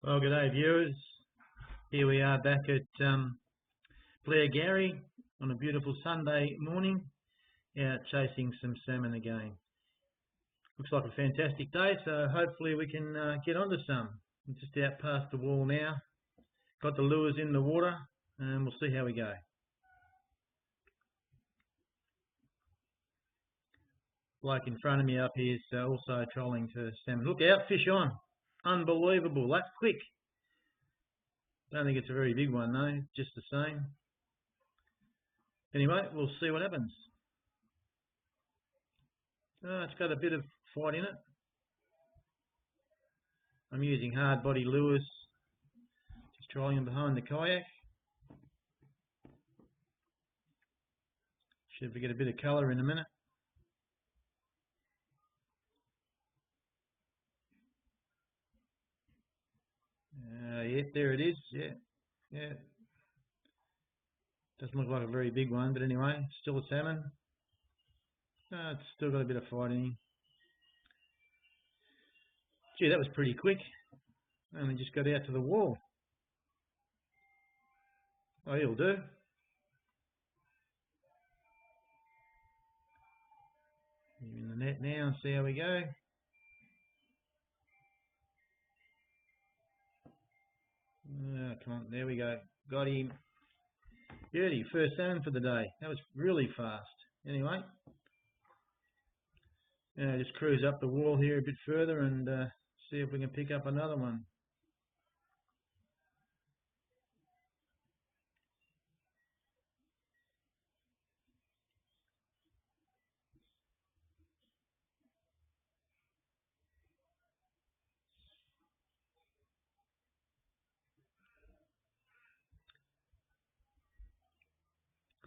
Well, good day, viewers. Here we are back at Blairgowrie on a beautiful Sunday morning, out chasing some salmon again. Looks like a fantastic day, so hopefully we can get onto some. I'm just out past the wall now. Got the lures in the water, and we'll see how we go. Bloke in front of me up here is also trolling for salmon. Look out, fish on. Unbelievable, that's quick. Don't think it's a very big one though, just the same. Anyway, we'll see what happens. It's got a bit of fight in it. I'm using hard body lures, just trolling them behind the kayak. Should get a bit of colour in a minute. Yeah, there it is. Yeah. Doesn't look like a very big one, but anyway, still a salmon. It's still got a bit of fight in him. Gee, that was pretty quick. Only just got out to the wall. Oh, he'll do. You're in the net now and see how we go. Come on, there we go. Got him. Beauty, first salmon for the day. That was really fast. Anyway, just cruise up the wall here a bit further and see if we can pick up another one.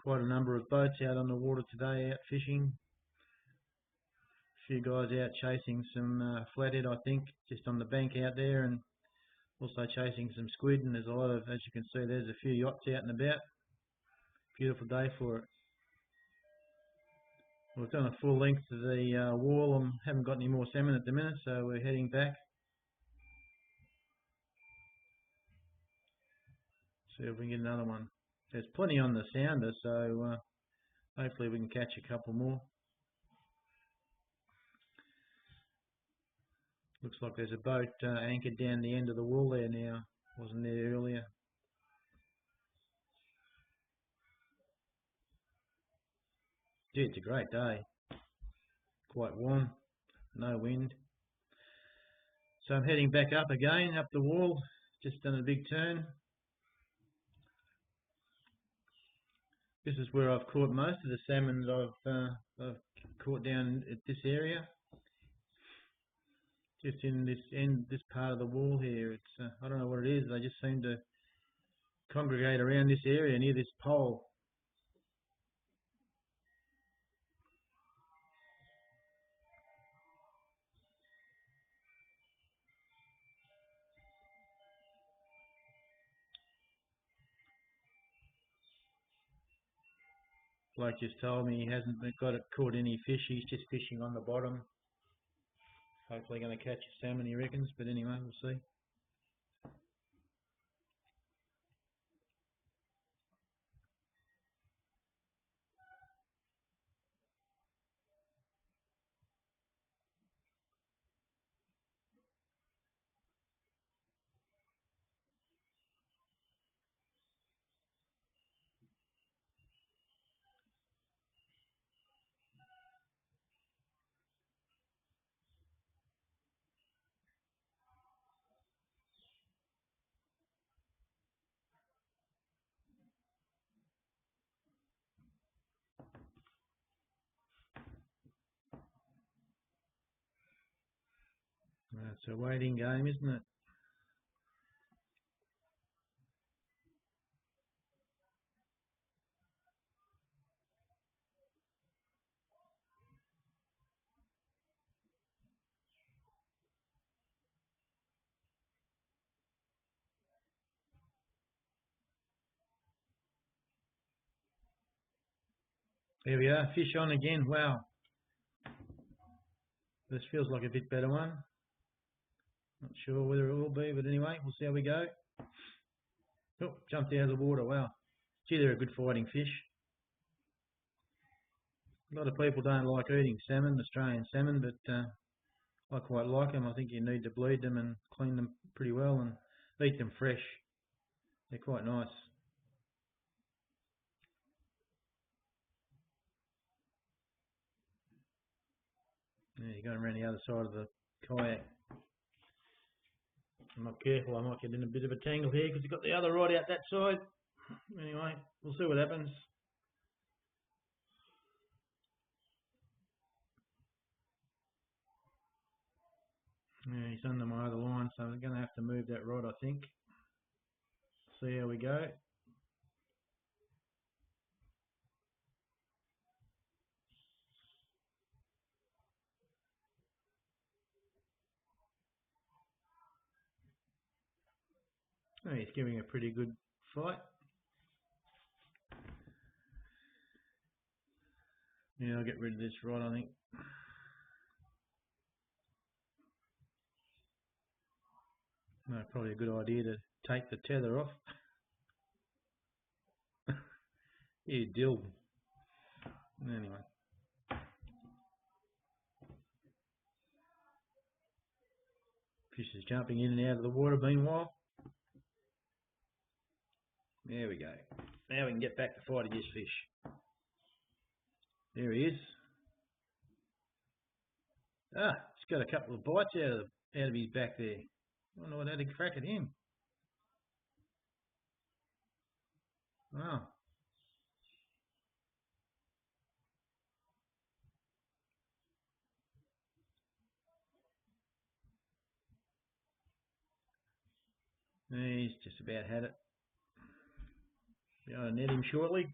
Quite a number of boats out on the water today, out fishing. A few guys out chasing some flathead, I think, just on the bank out there, and also chasing some squid. And there's a lot of, as you can see, there's a few yachts out and about. Beautiful day for it. We've done a full length of the wall and haven't got any more salmon at the minute, so we're heading back. See if we can get another one. There's plenty on the sounder, so hopefully we can catch a couple more. Looks like there's a boat anchored down the end of the wall there now. Wasn't there earlier. Gee, it's a great day. Quite warm, no wind. So I'm heading back up again, up the wall. Just done a big turn. This is where I've caught most of the salmon that I've caught down at this area. Just in this part of the wall here. It's I don't know what it is. They just seem to congregate around this area near this pole. Bloke just told me he hasn't caught any fish. He's just fishing on the bottom. Hopefully going to catch a salmon, he reckons. But anyway, we'll see. It's a waiting game, isn't it? There we are, fish on again. Wow. This feels like a bit better one. Not sure whether it will be, but anyway, we'll see how we go. Oh, jumped out of the water, wow. Gee, they're a good fighting fish. A lot of people don't like eating salmon, Australian salmon, but I quite like them. I think you need to bleed them and clean them pretty well and eat them fresh. They're quite nice. Yeah, you're going around the other side of the kayak. I'm not careful, I might get in a bit of a tangle here because you've got the other rod out that side. Anyway, we'll see what happens. Yeah, he's under my other line, so I'm going to have to move that rod, I think. See how we go. Oh, he's giving a pretty good fight. Yeah, I'll get rid of this rod, I think. No, probably a good idea to take the tether off. You dill. Anyway. Fish is jumping in and out of the water meanwhile. There we go. Now we can get back to fighting this fish. There he is. Ah, he's got a couple of bites out of his back there. I wonder what had a crack at him. Wow. He's just about had it. I'll net him shortly.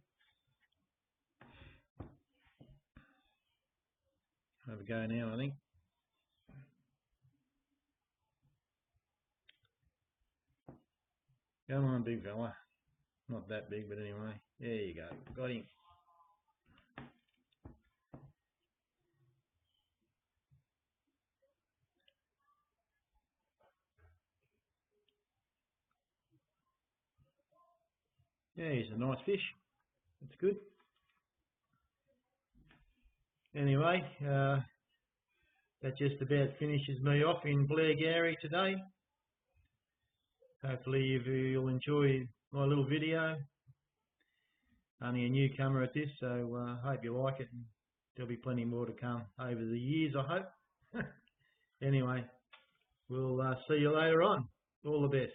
Have a go now, I think. Come on, big fella. Not that big, but anyway. There you go. Got him. Yeah, he's a nice fish. It's good. Anyway, that just about finishes me off in Blairgowrie today. Hopefully you'll enjoy my little video. Only a newcomer at this, so hope you like it. And there'll be plenty more to come over the years, I hope. Anyway, we'll see you later on. All the best.